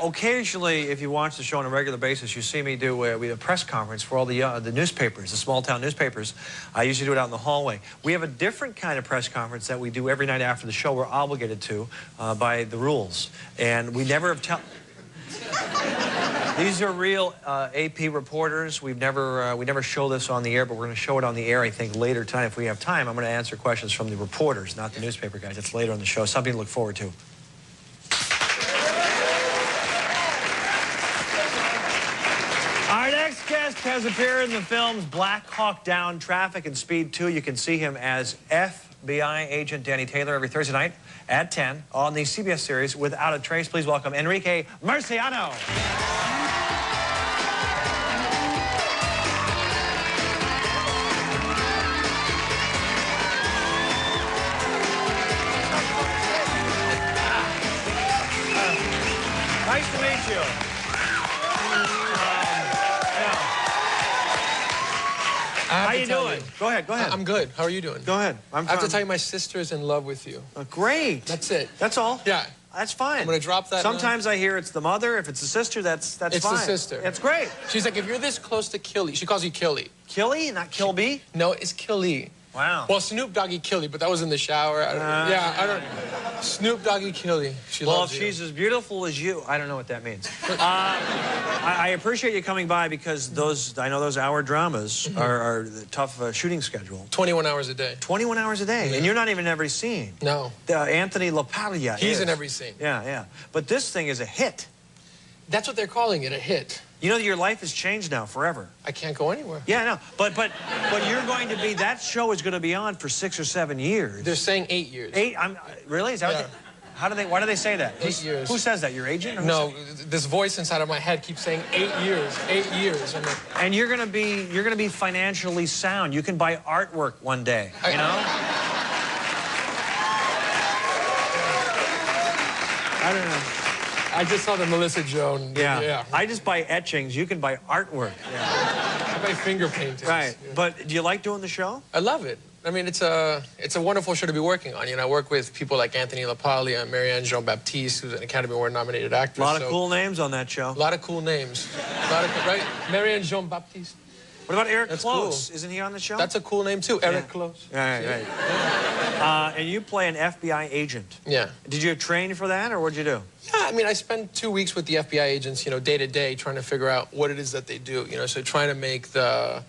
occasionally, if you watch the show on a regular basis, you see me do we have a press conference for all the newspapers, the small-town newspapers. I usually do it out in the hallway. We have a different kind of press conference that we do every night after the show. We're obligated to by the rules. And we never have These are real AP reporters. We never show this on the air, but we're going to show it on the air, I think, later tonight. If we have time, I'm going to answer questions from the reporters, not the newspaper guys. It's later on the show. Something to look forward to. Our next guest has appeared in the films Black Hawk Down, Traffic, and Speed 2. You can see him as FBI agent Danny Taylor every Thursday night at 10 on the CBS series Without a Trace. Please welcome Enrique Murciano. Nice to meet you. How you doing? Go ahead, go ahead. I'm good. How are you doing? Go ahead. I have to tell you, my sister is in love with you. Great. That's it. That's all? Yeah. That's fine. I'm going to drop that. Sometimes I hear it's the mother. If it's the sister, that's fine. It's the sister. That's great. She's like, if you're this close to Killy, she calls you Killy. Killy, not Kilby? No, it's Killy. Wow. Well, Snoop Doggy Killy, but that was in the shower. I don't. Snoop Doggy Killy. She loves you. Well, if she's as beautiful as you, I don't know what that means. I appreciate you coming by because I know those hour dramas are the tough shooting schedule. 21 hours a day. 21 hours a day, and you're not even in every scene. No. Anthony LaPaglia He's in every scene. Yeah, yeah. But this thing is a hit. That's what they're calling it, a hit. You know, your life has changed now forever. I can't go anywhere. Yeah, no, but you're going to be, that show is going to be on for 6 or 7 years. They're saying 8 years. 8? Really? Is that what why do they say that? 8 years. Who says that? Your agent? Or no, this voice inside of my head keeps saying 8 years, 8 years. And you're going to be financially sound. You can buy artwork one day, you know? I don't know. I just saw the Melissa Joan. Yeah. I just buy etchings. You can buy artwork. Yeah. I buy finger paintings. Right. Yeah. But do you like doing the show? I love it. I mean, it's a wonderful show to be working on. You know, I work with people like Anthony LaPaglia and Marianne Jean-Baptiste, who's an Academy Award-nominated actress. A lot of cool names on that show. A lot of cool names. Right? Marianne Jean-Baptiste. What about Eric Close? Cool. Isn't he on the show? That's a cool name, too. Eric Close. Right. Yeah. And you play an FBI agent. Yeah. Did you train for that, or what'd you do? Yeah, I mean, I spend 2 weeks with the FBI agents, you know, day to day, trying to figure out what it is that they do. You know, so trying to make the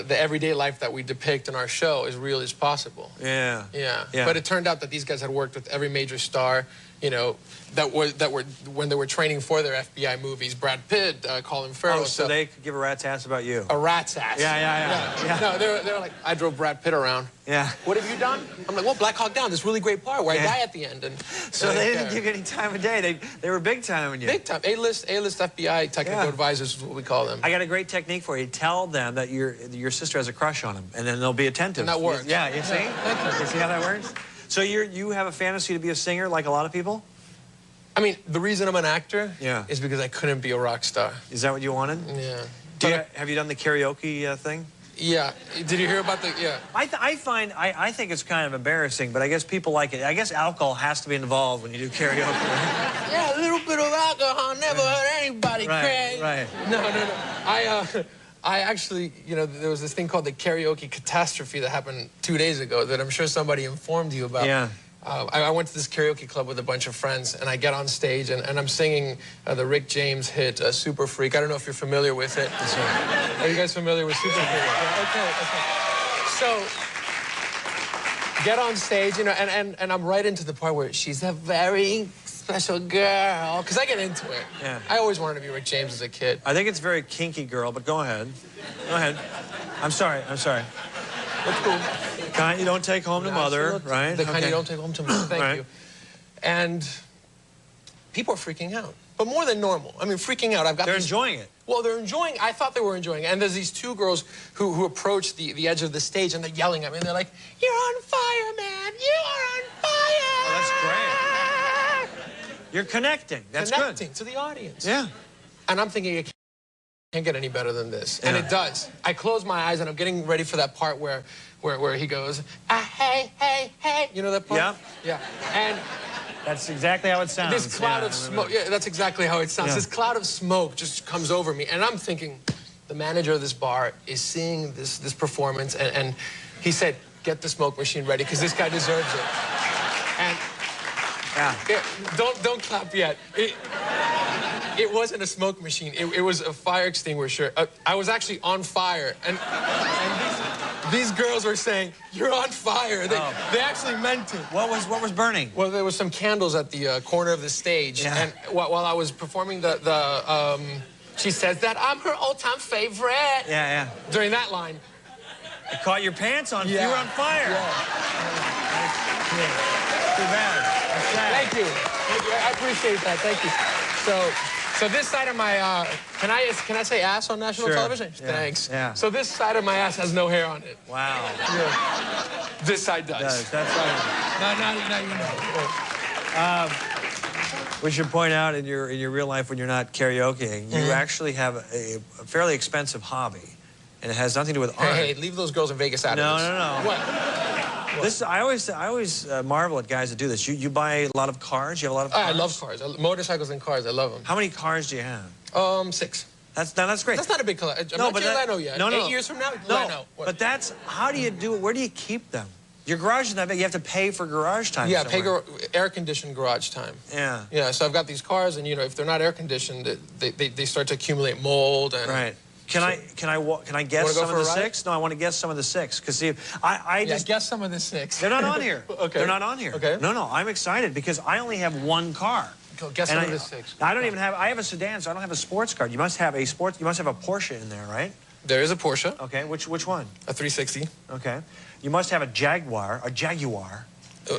everyday life that we depict in our show as real as possible. Yeah. But it turned out that these guys had worked with every major star, you know, that were when they were training for their FBI movies. Brad Pitt, Colin Farrell. Oh, so they could give a rat's ass about you. A rat's ass. Yeah. No, they were like, I drove Brad Pitt around. Yeah. What have you done? I'm like, well, Black Hawk Down, this really great part where I die at the end. And so they didn't give you any time of day. They were big time on you. Big time. A-list FBI technical advisors is what we call them. I got a great technique for you. Tell them that your sister has a crush on him, and then they'll be attentive. And that works. Yeah, you see? You see how that works? So you have a fantasy to be a singer like a lot of people? I mean, the reason I'm an actor is because I couldn't be a rock star. Is that what you wanted? Yeah. Have you done the karaoke thing? Yeah. Did you hear about the, I think it's kind of embarrassing, but I guess people like it. I guess alcohol has to be involved when you do karaoke. Yeah, a little bit of alcohol never hurt anybody, Craig. Right. No. I actually, you know, there was this thing called the karaoke catastrophe that happened 2 days ago that I'm sure somebody informed you about. Yeah. I went to this karaoke club with a bunch of friends, and I get on stage, and I'm singing the Rick James hit, Super Freak. I don't know if you're familiar with it. Are you guys familiar with Super Freak? Yeah, okay. So, get on stage, you know, and I'm right into the part where she's a very special girl, because I get into it. Yeah. I always wanted to be Rick James as a kid. I think it's very kinky, girl, but go ahead. Go ahead. I'm sorry. That's cool. Kind you don't take home to mother, right? The kind you don't take home to mother, thank you. And people are freaking out. But more than normal. I mean, freaking out. They're enjoying it. Well, they're enjoying I thought they were enjoying it. And there's these two girls who approach the edge of the stage, and they're yelling at me. And they're like, you're on fire, man. You are on fire. Oh, that's great. You're connecting. That's good. Connecting to the audience. Yeah. And I'm thinking, it can't get any better than this. And it does. I close my eyes, and I'm getting ready for that part where he goes, hey. You know that part? Yeah. Yeah. That's exactly how it sounds. This cloud of smoke. Yeah, that's exactly how it sounds. Yeah. This cloud of smoke just comes over me, and I'm thinking, the manager of this bar is seeing this performance, and he said, "Get the smoke machine ready, because this guy deserves it." And don't clap yet. It wasn't a smoke machine. It was a fire extinguisher. I was actually on fire, and these girls were saying, "You're on fire." They actually meant it. What was burning? Well, there was some candles at the corner of the stage, and while I was performing she says that I'm her all-time favorite. Yeah. During that line, It caught your pants on. Yeah. You were on fire. Yeah. Too bad. Thank you. I appreciate that. Thank you. So this side of my can I say ass on national television? Yeah. Thanks. Yeah. So this side of my ass has no hair on it. Wow. Yeah. This side does. That's right. Now you know. We should point out in your real life when you're not karaokeing, you actually have a fairly expensive hobby, and it has nothing to do with art. Hey, leave those girls in Vegas out of this. No. What? This I always marvel at guys that do this. You buy a lot of cars. You have a lot of cars. I love cars. Motorcycles and cars. I love them. How many cars do you have? 6. That's great. That's not a big collection. I'm not Leno yet. No. 8 years from now, No, Leno. but that's how do you do it? Where do you keep them? Your garage is that big. You have to pay for garage time. Yeah, somewhere. pay air-conditioned garage time. Yeah. Yeah, so I've got these cars, and if they're not air-conditioned, they start to accumulate mold. And Right. Can I guess some of the 6? No, I want to guess some of the 6 because see, I just guess some of the 6. they're not on here. Okay. They're not on here. Okay. No, I'm excited because I only have one car. Go guess some of the 6. I don't even have. I have a sedan, so I don't have a sports car. You must have a sports. You must have a Porsche in there, right? There is a Porsche. Okay. Which one? A 360. Okay. You must have a Jaguar. Jaguar.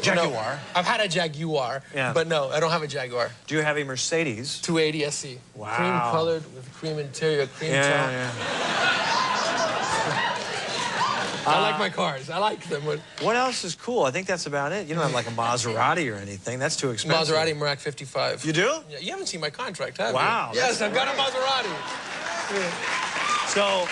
No, I've had a Jaguar, but no, I don't have a Jaguar. Do you have a Mercedes? 280 SC. Wow. Cream colored with cream interior, cream top. Yeah. I like my cars. I like them. What else is cool? I think that's about it. You don't have like a Maserati or anything. That's too expensive. Maserati Merak 55. You do? Yeah, you haven't seen my contract, have you? Wow. Yes, I've got a Maserati. Yeah. So,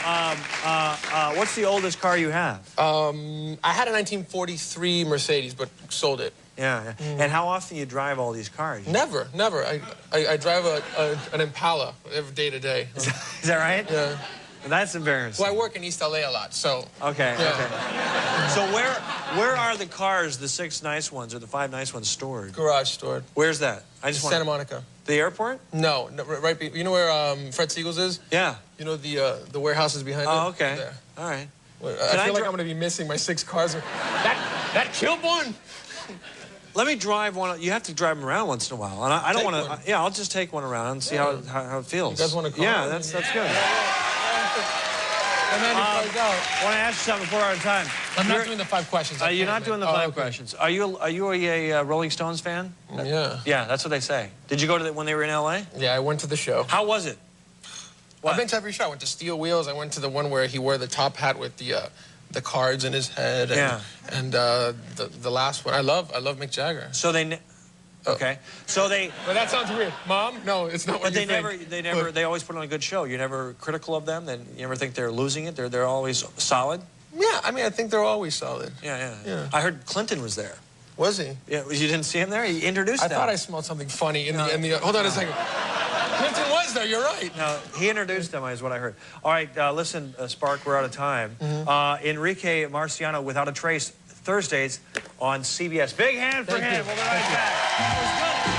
what's the oldest car you have? I had a 1943 Mercedes, but sold it. Yeah. And how often you drive all these cars? Never. I drive an Impala every day to day. Is that right? Yeah. That's embarrassing. Well, I work in East LA a lot, so. Okay. Yeah. So where are the cars, the 6 nice ones or the 5 nice ones stored? Garage stored. Where's that? I just Santa Monica. The airport? No, right. You know where Fred Siegel's is? Yeah. You know the warehouse is behind it? Oh, okay. There. All right. I feel like I'm going to be missing my 6 cars. That Kilborn. Let me drive one. You have to drive them around once in a while. And I don't want to. Yeah, I'll just take one around and see how it feels. You guys want to call? Yeah, that's good. And then I want to ask you something before we're out of time. I'm not doing the 5 questions. You're not doing the 5 questions. Are you a Rolling Stones fan? Yeah. Yeah, that's what they say. Did you go to when they were in L.A.? Yeah, I went to the show. How was it? I've been to every show. I went to Steel Wheels. I went to the one where he wore the top hat with the cards in his head. And, and the last one. I love Mick Jagger. So they. Okay. So they. But that sounds weird, Mom. No, it's not what you think. But they always put on a good show. You're never critical of them. Then you never think they're losing it. They're always solid. Yeah, I mean, I think they're always solid. Yeah. I heard Clinton was there. Was he? Yeah. You didn't see him there? He introduced them. I thought I smelled something funny in the. Hold on a second. Clinton was there. You're right. No, he introduced them, is what I heard. All right, listen, Spark, we're out of time. Enrique Murciano, Without a Trace, Thursdays on CBS. Big hand for him. We'll be right back. That was good.